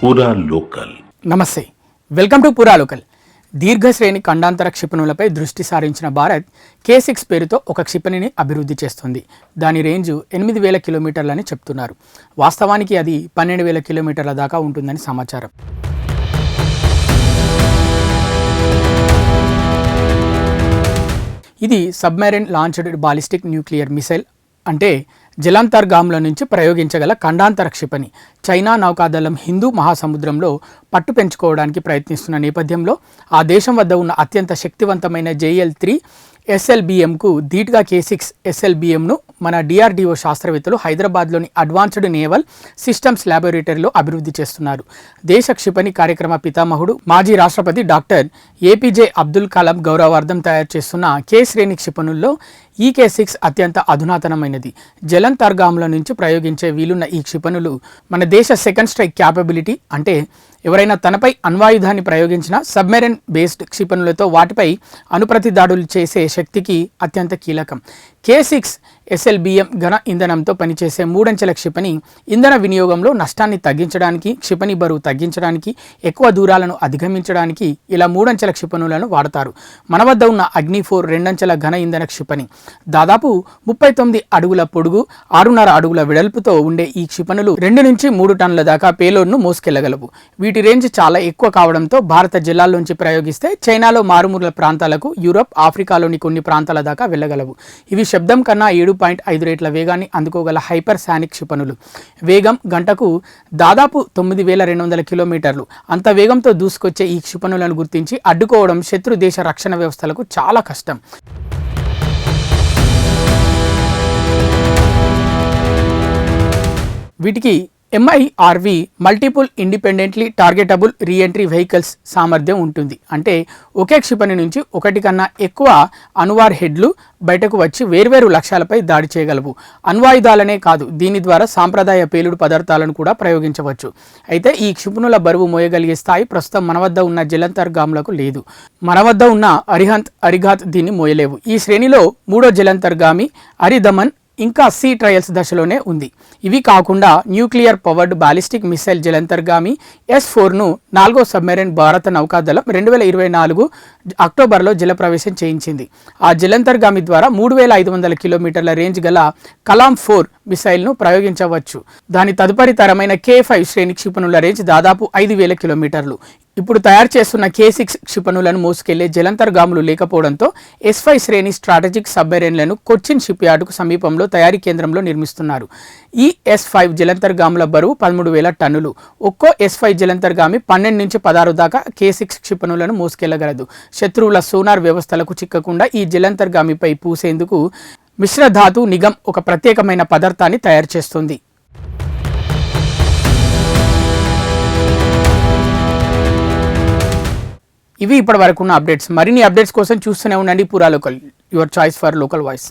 పూరా లోకల్. నమస్తే, welcome to పూరా లోకల్. దీర్ఘశ్రేణి ఖండాంతర క్షిపణులపై దృష్టి సారించిన భారత్ K6 పేరుతో ఒక క్షిపణిని అభివృద్ధి చేస్తుంది. దాని రేంజు 8,000 కిలోమీటర్లని చెప్తున్నారు. వాస్తవానికి అది 12,000 కిలోమీటర్ల దాకా ఉంటుందని సమాచారం. ఇది submarine launched ballistic nuclear missile, అంటే జలాంతర్గాముల నుంచి ప్రయోగించగల ఖండాంతర క్షిపణి. చైనా నౌకాదళం హిందూ మహాసముద్రంలో పట్టు పెంచుకోవడానికి ప్రయత్నిస్తున్న నేపథ్యంలో ఆ దేశం వద్ద ఉన్న అత్యంత శక్తివంతమైన JL-3 SLBMకు ధీటుగా K6 SLBMను మన DRDO శాస్త్రవేత్తలు హైదరాబాద్లోని అడ్వాన్స్డ్ నేవల్ సిస్టమ్స్ ల్యాబొరేటరీలో అభివృద్ధి చేస్తున్నారు. దేశ క్షిపణి కార్యక్రమ పితామహుడు మాజీ రాష్ట్రపతి డాక్టర్ APJ అబ్దుల్ కలాం గౌరవార్థం తయారు చేస్తున్న K శ్రేణి క్షిపణుల్లో ఈ K6 అత్యంత అధునాతనమైనది. జలంతర్గాముల నుంచి ప్రయోగించే వీలున్న ఈ క్షిపణులు మన దేశ సెకండ్ స్ట్రైక్ క్యాపబిలిటీ, అంటే ఎవరైనా తనపై అణ్వాయుధాన్ని ప్రయోగించిన సబ్మెరైన్ బేస్డ్ క్షిపణులతో వాటిపై అనుప్రతి దాడులు చేసే శక్తికి అత్యంత కీలకం. K6 SLBM ఘన ఇంధనంతో పనిచేసే 3 అంచెల క్షిపణి ఇంధన వినియోగంలో నష్టాన్ని తగ్గించడానికి, క్షిపణి బరువు తగ్గించడానికి, ఎక్కువ దూరాలను అధిగమించడానికి ఇలా 3 అంచెల క్షిపణులను వాడతారు. మన వద్ద ఉన్న అగ్ని 4 2 అంచెల ఘన ఇంధన క్షిపణి దాదాపు 39 అడుగుల పొడుగు, 6.5 అడుగుల వెడల్పుతో ఉండే ఈ క్షిపణులు 2 నుంచి 3 టన్నుల దాకా పేలోడ్ను మోసుకెళ్లగలవు. వీటి రేంజ్ చాలా ఎక్కువ కావడంతో భారత జిల్లాల్లోంచి ప్రయోగిస్తే చైనాలో మారుమూల ప్రాంతాలకు, యూరప్, ఆఫ్రికాలోని కొన్ని ప్రాంతాల దాకా వెళ్ళగలవు. ఇవి శబ్దం కన్నా 7.5 రేట్ల వేగాన్ని అందుకోగల హైపర్సానిక్ క్షిపణులు. వేగం గంటకు దాదాపు 9,200 కిలోమీటర్లు. అంత వేగంతో దూసుకొచ్చే ఈ క్షిపణులను గుర్తించి అడ్డుకోవడం శత్రు దేశ రక్షణ వ్యవస్థలకు చాలా కష్టం. వీటికి MIRV multiple independently targetable reentry vehicles సామర్థ్యం ఉంటుంది. అంటే ఒకే క్షిపణి నుంచి ఒకటి కన్నా ఎక్కువ అణువార్ హెడ్లు బయటకు వచ్చి వేర్వేరు లక్ష్యాలపై దాడి చేయగలవు. అణ్వాయుధాలనే కాదు, దీని ద్వారా సాంప్రదాయ పేలుడు పదార్థాలను కూడా ప్రయోగించవచ్చు. అయితే ఈ క్షిపణుల బరువు మోయగలిగే స్థాయి ప్రస్తుతం మన వద్ద ఉన్న జలంతర్గాములకు లేదు. మన వద్ద ఉన్న అరిహంత్, అరిఘాత్ దీన్ని మోయలేవు. ఈ శ్రేణిలో 3వ జలంతర్గామి అరిదమన్ ఇంకా C ట్రయల్స్ దశలోనే ఉంది. ఇవి కాకుండా న్యూక్లియర్ పవర్డ్ బాలిస్టిక్ మిసైల్ జలంతర్గామి S4ను 4వ సబ్మెరైన్ భారత నౌకాదళం 2024 అక్టోబర్లో జలప్రవేశం చేయించింది. ఆ జలంతర్గామి ద్వారా 3,500 కిలోమీటర్ల రేంజ్ గల కలాం 4 మిసైల్ను ప్రయోగించవచ్చు. దాని తదుపరి తరమైన K5 శ్రేణి క్షిపణుల రేంజ్ దాదాపు 5,000 కిలోమీటర్లు. ఇప్పుడు తయారు చేస్తున్న K6 క్షిపణులను మోసుకెళ్లే జలంతర్గాములు లేకపోవడంతో S5 శ్రేణి స్ట్రాటజిక్ సబ్మెరైన్లను కొచ్చిన్ షిప్ యార్డుకు సమీపంలో తయారీ కేంద్రంలో నిర్మిస్తున్నారు. ఈ S5 జలంతర్గాముల బరువు 13,000 టన్నులు. ఒక్కో S5 జలంతర్గామి 12 నుంచి 16 దాకా K6 క్షిపణులను మోసుకెళ్లగలదు. శత్రువుల సోనార్ వ్యవస్థలకు చిక్కకుండా ఈ జలంతర్గామిపై పూసేందుకు మిశ్రధాతు నిగమ్ ఒక ప్రత్యేకమైన పదార్థాన్ని తయారు చేస్తుంది. ఇవి ఇప్పటి వరకు ఉన్న అప్డేట్స్. మరిన్ని అప్డేట్స్ కోసం చూస్తూనే ఉండండి పూరా local, your choice for local voice.